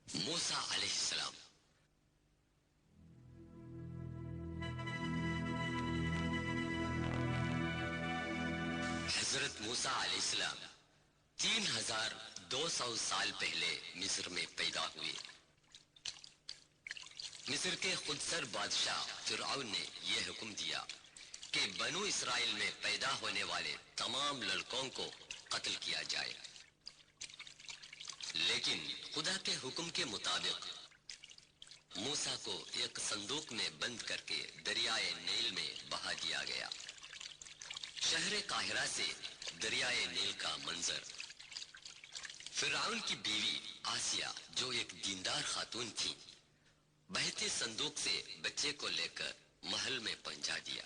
موسیٰ علیہ السلام۔ حضرت موسیٰ علیہ السلام 3200 سال پہلے مصر میں پیدا ہوئے۔ مصر کے خودسر بادشاہ فرعون نے یہ حکم دیا کہ بنو اسرائیل میں پیدا ہونے والے تمام لڑکوں کو قتل کیا جائے، لیکن خدا کے حکم کے مطابق موسیٰ کو ایک صندوق میں بند کر کے دریائے نیل میں بہا دیا گیا۔ شہر قاہرہ سے دریائے نیل کا منظر۔ فرعون کی بیوی آسیہ جو ایک دیندار خاتون تھی، بہتے صندوق سے بچے کو لے کر محل میں پہنچا دیا۔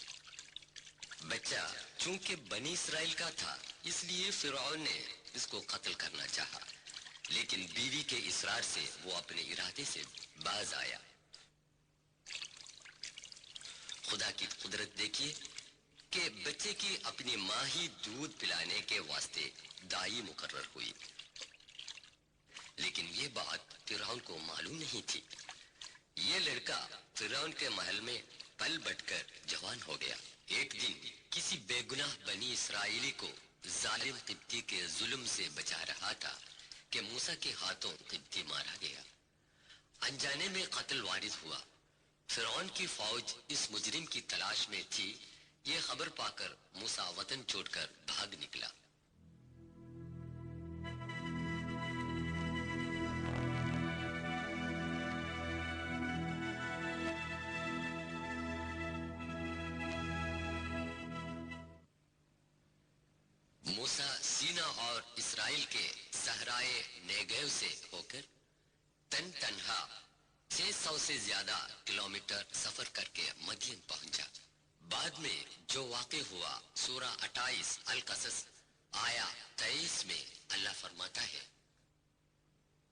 بچہ چونکہ بنی اسرائیل کا تھا، اس لیے فرعون نے اس کو قتل کرنا چاہا، لیکن بیوی کے اصرار سے وہ اپنے ارادے سے باز آیا۔ خدا کی قدرت دیکھیے کہ بچے کی اپنی ماں ہی دودھ پلانے کے واسطے دائی مقرر ہوئی، لیکن یہ بات فرعون کو معلوم نہیں تھی۔ یہ لڑکا فرعون کے محل میں پل بٹ کر جوان ہو گیا۔ ایک دن کسی بے گناہ بنی اسرائیلی کو ظالم قبطی کے ظلم سے بچا رہا تھا کہ موسیٰ کے ہاتھوں قبطی مارا گیا۔ انجانے میں قتل وارد ہوا۔ فرعون کی فوج اس مجرم کی تلاش میں تھی۔ یہ خبر پا کر موسیٰ وطن چھوڑ کر بھاگ نکلا۔ موسیٰ سینا اور اسرائیل کے صحرائے نیگیو سے ہو کر تنہا 600 سے زیادہ کلومیٹر سفر کر کے مدین پہنچا۔ بعد میں جو واقع ہوا سورہ 28 القصص آیا 23 میں اللہ فرماتا ہے،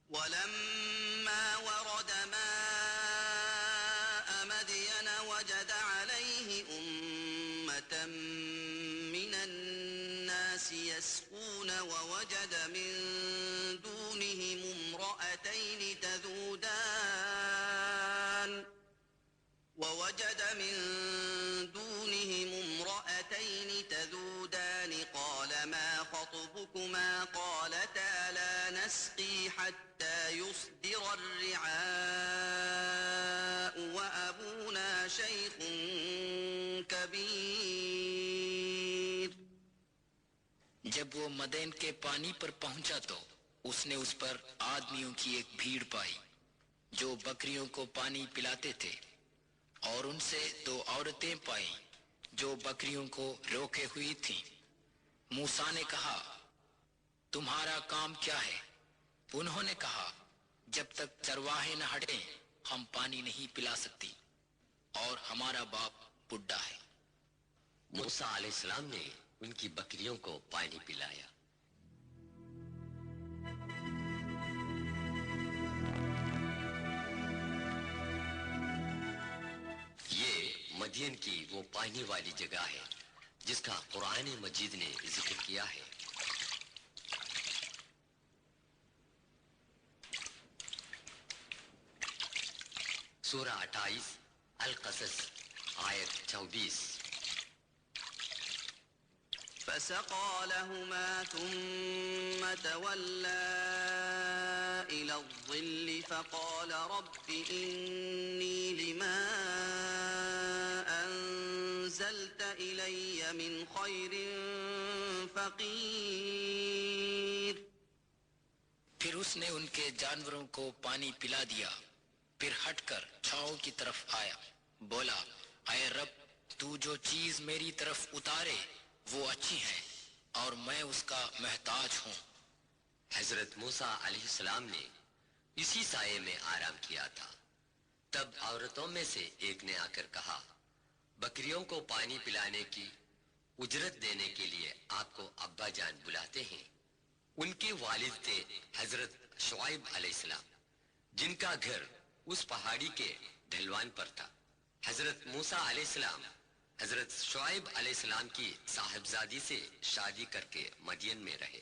وَلَمَّا وَرَدَ مَاءَ مَدْيَنَ وَجَدَ عَلَيْهِ أُمَّةً مِّنَ النَّاسِ يَسْقُونَ وَوَجَدَ مِن دُونِهِمُ امْرَأَتَيْنِ تَذُودَانِ قَالَ مَا خَطْبُكُمَا قَالَتَا لَا نَسْقِي حَتَّى يُصْدِرَ الرِّعَاءُ وَأَبُونَا شَيْخٌ كَبِيرٌ۔ جب وہ مدین کے پانی پر پہنچا تو اس نے اس پر آدمیوں کی ایک بھیڑ پائی جو بکریوں کو پانی پلاتے تھے، اور ان سے 2 عورتیں پائیں جو بکریوں کو روکے ہوئی تھیں۔ موسیٰ نے کہا، تمہارا کام کیا ہے؟ انہوں نے کہا، جب تک چرواہے نہ ہٹیں ہم پانی نہیں پلا سکتی، اور ہمارا باپ بڈھا ہے۔ موسیٰ علیہ السلام نے ان کی بکریوں کو پانی پلایا۔ یہ مدین کی وہ پانی والی جگہ ہے جس کا قرآن مجید نے ذکر کیا ہے۔ سورہ 28 القصص آیت 24۔ فَسَقَى لَهُمَا ثُمَّ تَوَلَّى إِلَى الظِّلِّ فَقَالَ رَبِّ إِنِّي لِمَا أَنزَلْتَ إِلَيَّ مِنْ خَيْرٍ فَقِيرٌ۔ پھر اس نے ان کے جانوروں کو پانی پلا دیا، پھر ہٹ کر چھاؤں کی طرف آیا، بولا، اے رب، تو جو چیز میری طرف اتارے وہ اچھی ہے اور میں اس کا محتاج ہوں۔ حضرت موسیٰ علیہ السلام نے اسی سائے میں آرام کیا تھا۔ تب عورتوں میں سے ایک نے آ کر کہا، بکریوں کو پانی پلانے کی اجرت دینے کے لیے آپ کو ابا جان بلاتے ہیں۔ ان کے والد تھے حضرت شعیب علیہ السلام، جن کا گھر اس پہاڑی کے ڈھلوان پر تھا۔ حضرت موسیٰ علیہ السلام حضرت شعیب علیہ السلام کی صاحبزادی سے شادی کر کے مدین میں رہے۔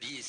20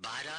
12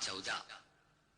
14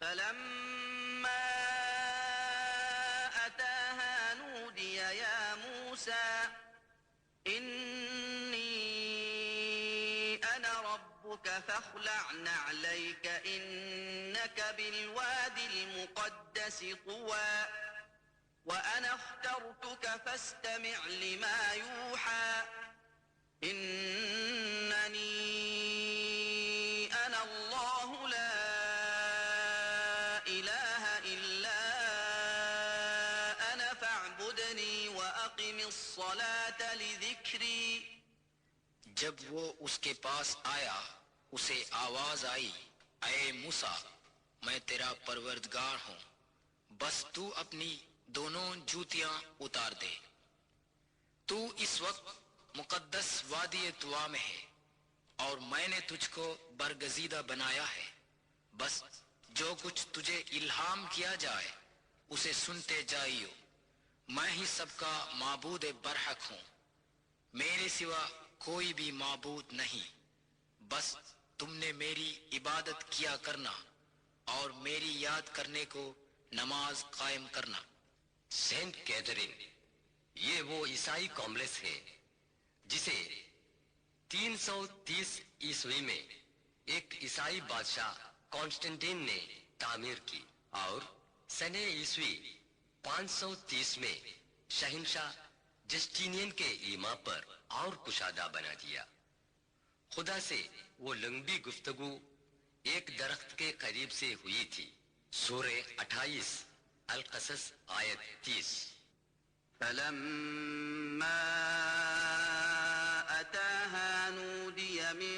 فلما أتاها نودي يا موسى إني أنا ربك فاخلع نعليك إنك بالواد المقدس طوى وأنا اخترتك فاستمع لما يوحى إنني أنا الله لا إله إلا أنا فاعبدني وأقم الصلاة لذكري. جب وہ اس کے پاس آیا اسے آواز آئی، اے موسیٰ میں تیرا پروردگار ہوں، بس تو اپنی دونوں جوتیاں اتار دے، تو اس وقت مقدس وادی طوا میں ہے اور میں نے تجھ کو برگزیدہ بنایا ہے، بس جو کچھ تجھے الہام کیا جائے اسے سنتے جائیو، میں ہی سب کا معبود برحق ہوں، میرے سوا کوئی بھی معبود نہیں، بس تم نے میری عبادت کیا کرنا اور میری یاد کرنے کو نماز قائم کرنا. سینٹ کیتھرین یہ وہ عیسائی کمپلیکس ہے جسے 330 عیسوی میں ایک عیسائی بادشاہ کانسٹنٹین نے تعمیر کی اور سنہ عیسوی 530 میں شہنشاہ جسٹینین کے ایما پر اور کشادہ بنا دیا. خدا سے وہ لمبی گفتگو ایک درخت کے قریب سے ہوئی تھی. سورہ 28 القصص آیت 30. فلما أتاها نودي من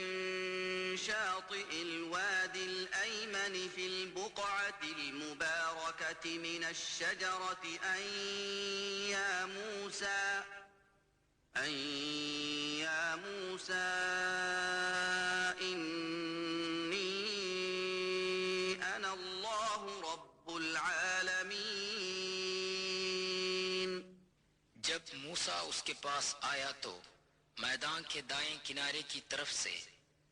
شاطئ الوادي الأيمن في البقعة المباركة من الشجرة أن يا موسى إني أنا الله رب العالمين. جب موسیٰ اس کے پاس آیا تو میدان کے دائیں کنارے کی طرف سے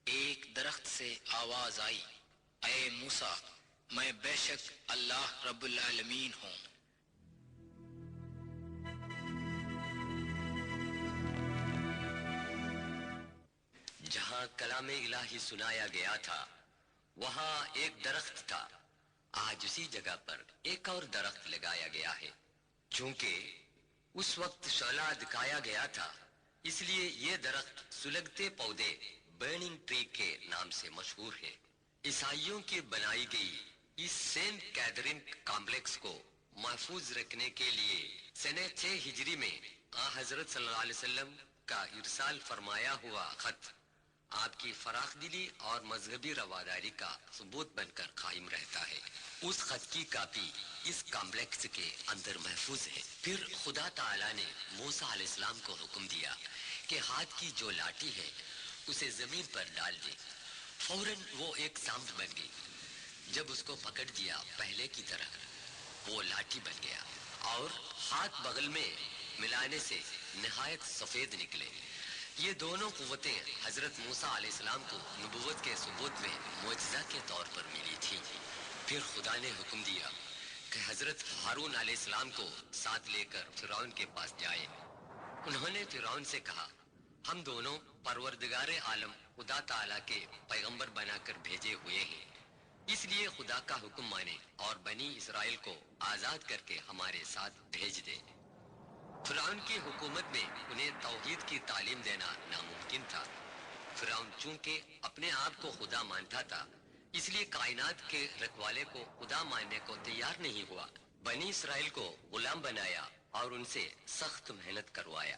ایک درخت سے آواز آئی، اے موسیٰ میں بے شک اللہ رب العالمین ہوں. جہاں کلام الہی سنایا گیا تھا وہاں ایک درخت تھا. آج اسی جگہ پر ایک اور درخت لگایا گیا ہے. چونکہ اس وقت شعلہ دکھایا گیا تھا اس لیے یہ درخت سلگتے پودے برننگ ٹری کے نام سے مشہور ہے. عیسائیوں کی بنائی گئی اس سینٹ کیتھرین کمپلیکس کو محفوظ رکھنے کے لیے سنہ 6 ہجری میں حضرت صلی اللہ علیہ وسلم کا ارسال فرمایا ہوا خط آپ کی فراخ دلی اور مذہبی رواداری کا ثبوت بن کر قائم رہتا ہے. اس خط کی کاپی اس کمپلیکس کے اندر محفوظ ہے. پھر خدا تعالی نے موسیٰ علیہ السلام کو حکم دیا کہ ہاتھ کی جو لاٹھی ہے اسے زمین پر ڈال دے. فوراً وہ ایک سانپ بن گئی. جب اس کو پکڑ دیا پہلے کی طرح وہ لاٹھی بن گیا اور ہاتھ بغل میں ملانے سے نہایت سفید نکلے. یہ دونوں قوتیں حضرت موسیٰ علیہ السلام کو نبوت کے ثبوت میں معجزہ کے طور پر ملی تھی. پھر خدا نے حکم دیا کہ حضرت ہارون علیہ السلام کو ساتھ لے کر فرعون کے پاس جائے. انہوں نے فرعون سے کہا ہم دونوں پروردگار عالم خدا تعالیٰ کے پیغمبر بنا کر بھیجے ہوئے ہیں، اس لیے خدا کا حکم مانے اور بنی اسرائیل کو آزاد کر کے ہمارے ساتھ بھیج دے. فرعون کی حکومت میں انہیں توحید کی تعلیم دینا ناممکن تھا. فرعون چونکہ اپنے آپ کو خدا مانتا تھا اس لیے کائنات کے رکھوالے کو خدا ماننے کو تیار نہیں ہوا. بنی اسرائیل کو غلام بنایا اور ان سے سخت محنت کروایا.